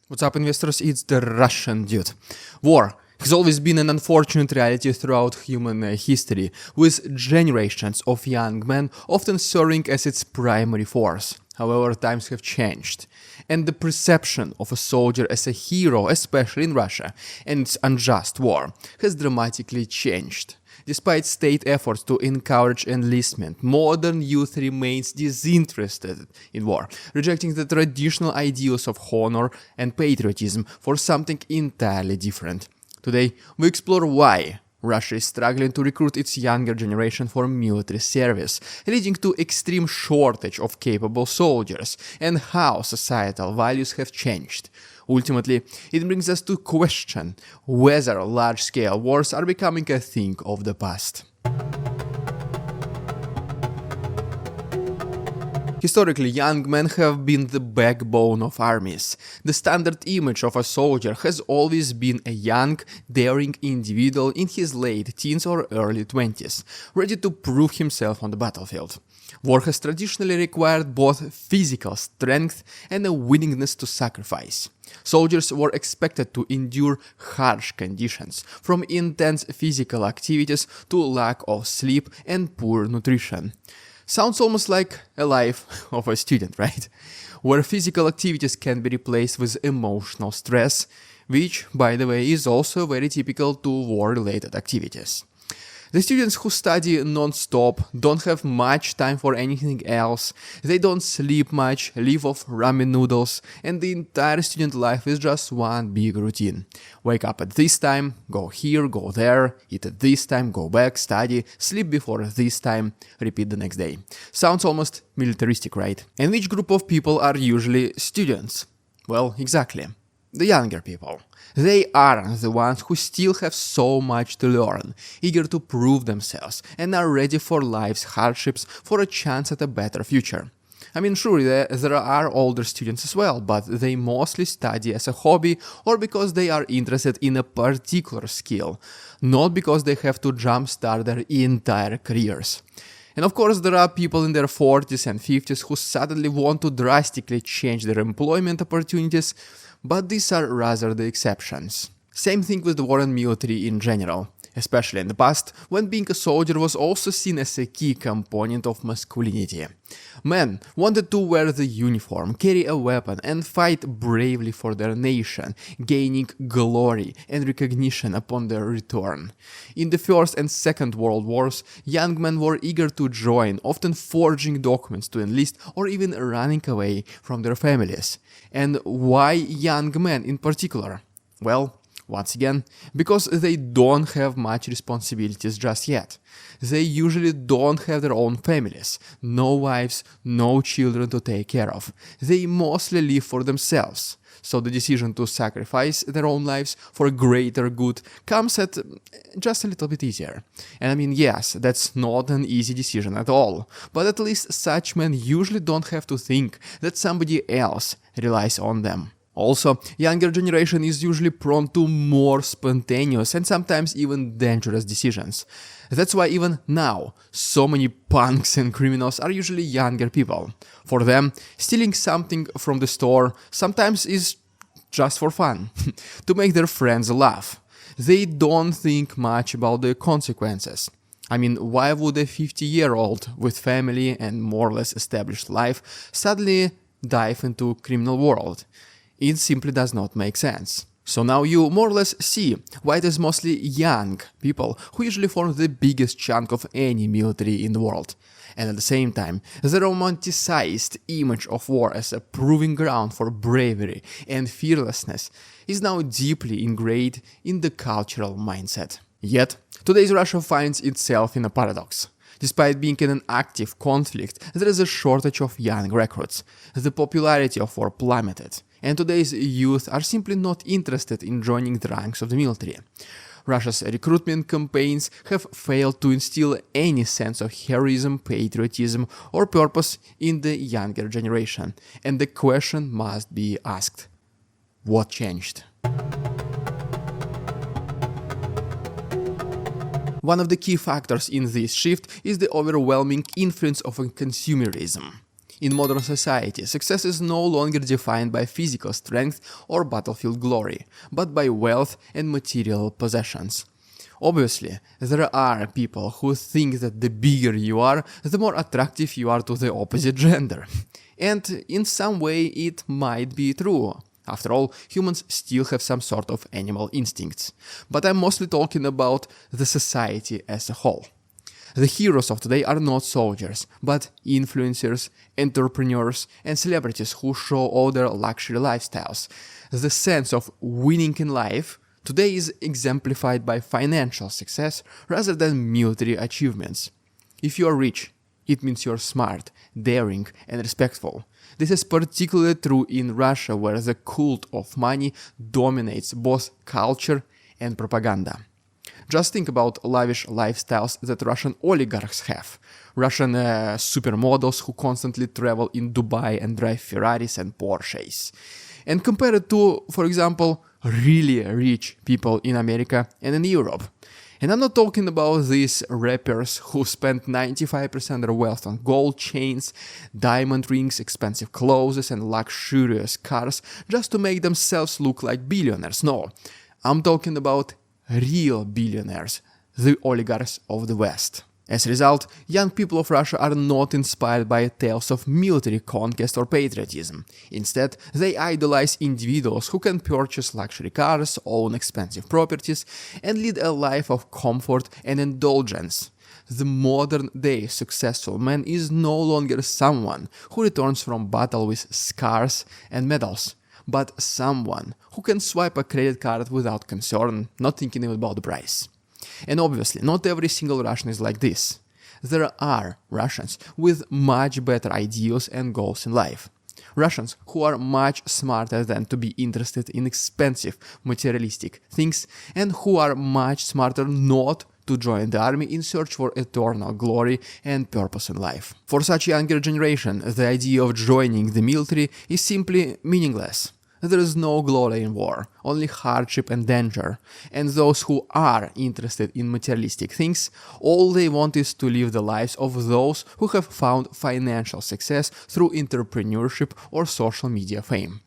What's up, investors? It's the Russian dude. War has always been an unfortunate reality throughout human history, with generations of young men often serving as its primary force. However, times have changed, and the perception of a soldier as a hero, especially in Russia, and its unjust war, has dramatically changed. Despite state efforts to encourage enlistment, modern youth remains disinterested in war, rejecting the traditional ideals of honor and patriotism for something entirely different. Today, we explore why Russia is struggling to recruit its younger generation for military service, leading to extreme shortage of capable soldiers, and how societal values have changed. Ultimately, it brings us to question whether large-scale wars are becoming a thing of the past. Historically, young men have been the backbone of armies. The standard image of a soldier has always been a young, daring individual in his late teens or early 20s, ready to prove himself on the battlefield. War has traditionally required both physical strength and a willingness to sacrifice. Soldiers were expected to endure harsh conditions, from intense physical activities to lack of sleep and poor nutrition. Sounds almost like a life of a student, right? Where physical activities can be replaced with emotional stress, which, by the way, is also very typical to war-related activities. The students who study non-stop don't have much time for anything else, they don't sleep much, live off ramen noodles, and the entire student life is just one big routine. Wake up at this time, go here, go there, eat at this time, go back, study, sleep before this time, repeat the next day. Sounds almost militaristic, right? And which group of people are usually students? Well, exactly. The younger people. They are the ones who still have so much to learn, eager to prove themselves, and are ready for life's hardships for a chance at a better future. I mean, sure, there are older students as well, but they mostly study as a hobby or because they are interested in a particular skill, not because they have to jumpstart their entire careers. And of course, there are people in their 40s and 50s who suddenly want to drastically change their employment opportunities, but these are rather the exceptions. Same thing with the war and military in general, especially in the past, when being a soldier was also seen as a key component of masculinity. Men wanted to wear the uniform, carry a weapon, and fight bravely for their nation, gaining glory and recognition upon their return. In the First and Second World Wars, young men were eager to join, often forging documents to enlist or even running away from their families. And why young men in particular? Well, once again, because they don't have much responsibilities just yet. They usually don't have their own families, no wives, no children to take care of. They mostly live for themselves. So the decision to sacrifice their own lives for greater good comes at just a little bit easier. And I mean, yes, that's not an easy decision at all, but at least such men usually don't have to think that somebody else relies on them. Also, younger generation is usually prone to more spontaneous and sometimes even dangerous decisions. That's why even now, so many punks and criminals are usually younger people. For them, stealing something from the store sometimes is just for fun, to make their friends laugh. They don't think much about the consequences. I mean, why would a 50-year-old with family and more or less established life suddenly dive into criminal world? It simply does not make sense. So now you more or less see why it is mostly young people who usually form the biggest chunk of any military in the world. And at the same time, the romanticized image of war as a proving ground for bravery and fearlessness is now deeply ingrained in the cultural mindset. Yet, today's Russia finds itself in a paradox. Despite being in an active conflict, there is a shortage of young recruits. The popularity of war plummeted, and today's youth are simply not interested in joining the ranks of the military. Russia's recruitment campaigns have failed to instill any sense of heroism, patriotism, or purpose in the younger generation, and the question must be asked: what changed? One of the key factors in this shift is the overwhelming influence of consumerism. In modern society, success is no longer defined by physical strength or battlefield glory, but by wealth and material possessions. Obviously, there are people who think that the bigger you are, the more attractive you are to the opposite gender. And in some way it might be true. After all, humans still have some sort of animal instincts. But I'm mostly talking about the society as a whole. The heroes of today are not soldiers, but influencers, entrepreneurs, and celebrities who show all their luxury lifestyles. The sense of winning in life today is exemplified by financial success rather than military achievements. If you are rich, it means you're smart, daring, and respectful. This is particularly true in Russia, where the cult of money dominates both culture and propaganda. Just think about lavish lifestyles that Russian oligarchs have. Russian supermodels who constantly travel in Dubai and drive Ferraris and Porsches. And compare it to, for example, really rich people in America and in Europe. And I'm not talking about these rappers who spend 95% of their wealth on gold chains, diamond rings, expensive clothes, and luxurious cars just to make themselves look like billionaires. No, I'm talking about real billionaires, the oligarchs of the West. As a result, young people of Russia are not inspired by tales of military conquest or patriotism. Instead, they idolize individuals who can purchase luxury cars, own expensive properties, and lead a life of comfort and indulgence. The modern-day successful man is no longer someone who returns from battle with scars and medals, but someone who can swipe a credit card without concern, not thinking even about the price. And obviously, not every single Russian is like this. There are Russians with much better ideals and goals in life. Russians who are much smarter than to be interested in expensive materialistic things, and who are much smarter not to join the army in search for eternal glory and purpose in life. For such younger generation, the idea of joining the military is simply meaningless. There is no glory in war, only hardship and danger, and those who are interested in materialistic things, all they want is to live the lives of those who have found financial success through entrepreneurship or social media fame.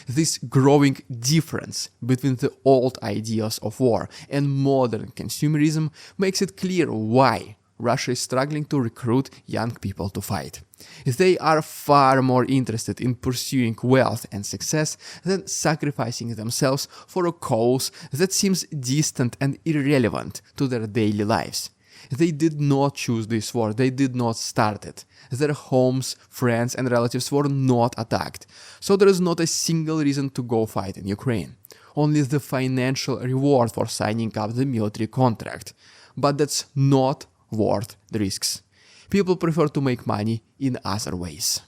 This growing difference between the old ideals of war and modern consumerism makes it clear why Russia is struggling to recruit young people to fight. They are far more interested in pursuing wealth and success than sacrificing themselves for a cause that seems distant and irrelevant to their daily lives. They did not choose this war, they did not start it. Their homes, friends and relatives were not attacked, so there is not a single reason to go fight in Ukraine. Only the financial reward for signing up the military contract. But that's not worth the risks. People prefer to make money in other ways.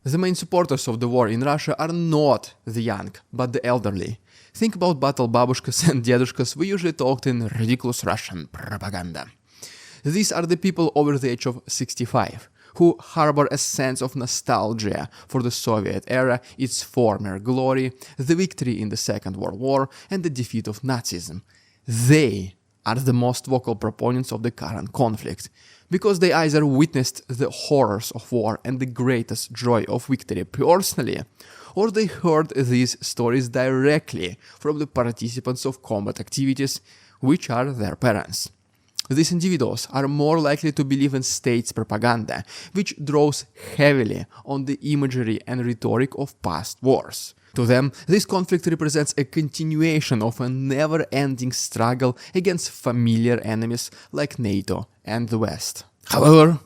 The main supporters of the war in Russia are not the young, but the elderly. Think about battle babushkas and dedushkas we usually talked in ridiculous Russian propaganda. These are the people over the age of 65, who harbor a sense of nostalgia for the Soviet era, its former glory, the victory in the Second World War, and the defeat of Nazism. They are the most vocal proponents of the current conflict, because they either witnessed the horrors of war and the greatest joy of victory personally, or they heard these stories directly from the participants of combat activities, which are their parents. These individuals are more likely to believe in state's propaganda, which draws heavily on the imagery and rhetoric of past wars. To them, this conflict represents a continuation of a never-ending struggle against familiar enemies like NATO and the West. However,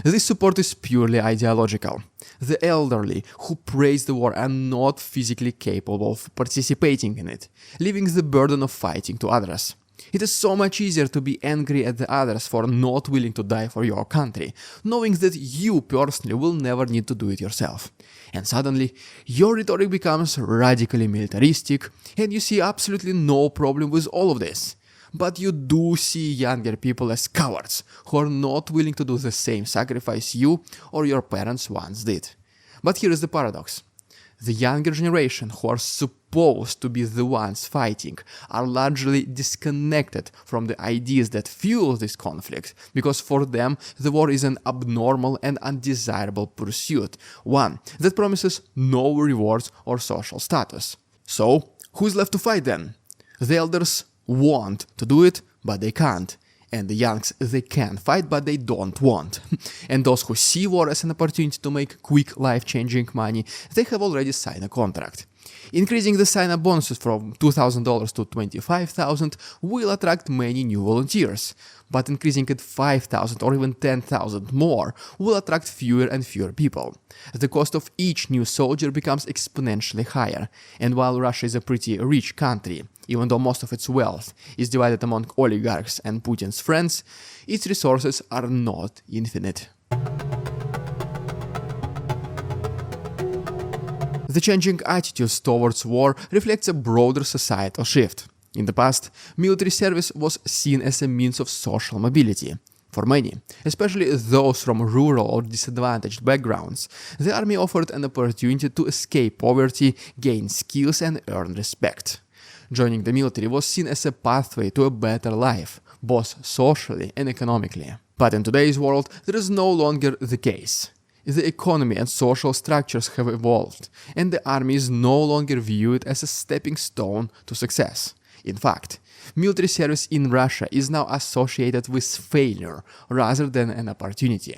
this support is purely ideological. The elderly who praise the war are not physically capable of participating in it, leaving the burden of fighting to others. It is so much easier to be angry at the others for not willing to die for your country, knowing that you personally will never need to do it yourself. And suddenly, your rhetoric becomes radically militaristic, and you see absolutely no problem with all of this. But you do see younger people as cowards, who are not willing to do the same sacrifice you or your parents once did. But here is the paradox. The younger generation, who are supposed to be the ones fighting, are largely disconnected from the ideas that fuel this conflict, because for them the war is an abnormal and undesirable pursuit, one that promises no rewards or social status. So, who's left to fight then? The elders want to do it, but they can't. And the youngs, they can fight, but they don't want. And those who see war as an opportunity to make quick life-changing money, they have already signed a contract. Increasing the sign-up bonuses from $2,000 to $25,000 will attract many new volunteers, but increasing it 5,000 or even 10,000 more will attract fewer and fewer people. The cost of each new soldier becomes exponentially higher, and while Russia is a pretty rich country, even though most of its wealth is divided among oligarchs and Putin's friends, its resources are not infinite. The changing attitudes towards war reflects a broader societal shift. In the past, military service was seen as a means of social mobility. For many, especially those from rural or disadvantaged backgrounds, the army offered an opportunity to escape poverty, gain skills, and earn respect. Joining the military was seen as a pathway to a better life, both socially and economically. But in today's world, that is no longer the case. The economy and social structures have evolved, and the army is no longer viewed as a stepping stone to success. In fact, military service in Russia is now associated with failure rather than an opportunity.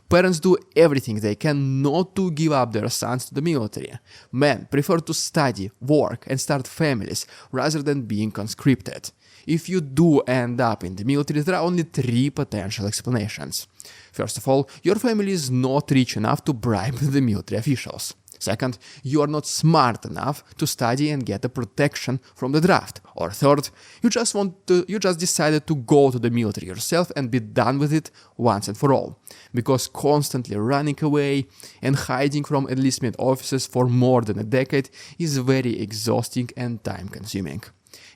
Parents do everything they can not to give up their sons to the military. Men prefer to study, work, and start families rather than being conscripted. If you do end up in the military, there are only 3 potential explanations. First of all, your family is not rich enough to bribe the military officials. Second, you are not smart enough to study and get a protection from the draft. Or third, you just decided to go to the military yourself and be done with it once and for all. Because constantly running away and hiding from enlistment officers for more than a decade is very exhausting and time-consuming.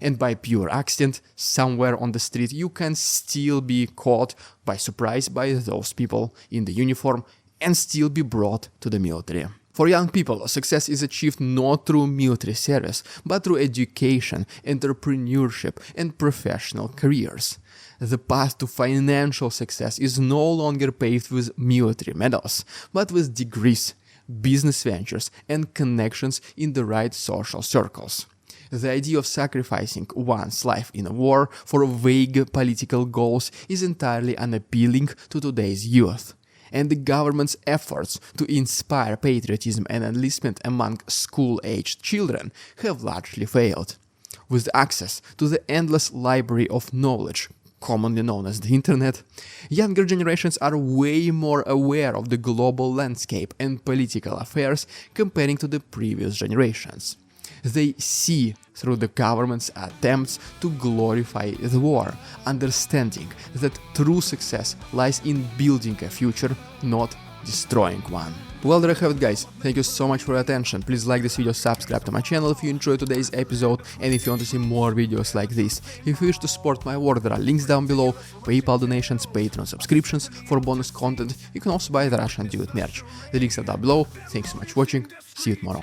And by pure accident, somewhere on the street, you can still be caught by surprise by those people in the uniform and still be brought to the military. For young people, success is achieved not through military service, but through education, entrepreneurship, and professional careers. The path to financial success is no longer paved with military medals, but with degrees, business ventures, and connections in the right social circles. The idea of sacrificing one's life in a war for vague political goals is entirely unappealing to today's youth. And the government's efforts to inspire patriotism and enlistment among school-aged children have largely failed. With access to the endless library of knowledge, commonly known as the internet, younger generations are way more aware of the global landscape and political affairs comparing to the previous generations. They see through the government's attempts to glorify the war, understanding that true success lies in building a future, not destroying one. Well, there I have it, guys. Thank you so much for your attention. Please like this video, subscribe to my channel if you enjoyed today's episode, and if you want to see more videos like this. If you wish to support my work, there are links down below, PayPal donations, Patreon subscriptions for bonus content. You can also buy the Russian Dude merch. The links are down below. Thanks so much for watching. See you tomorrow.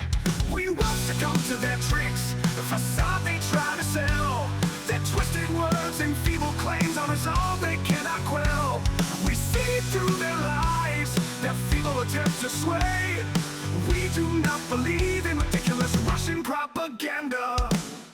We won't succumb to their tricks, the facade they try to sell, their twisted words and feeble claims on us all they cannot quell. We see through their lies, their feeble attempts to sway. We do not believe in ridiculous Russian propaganda.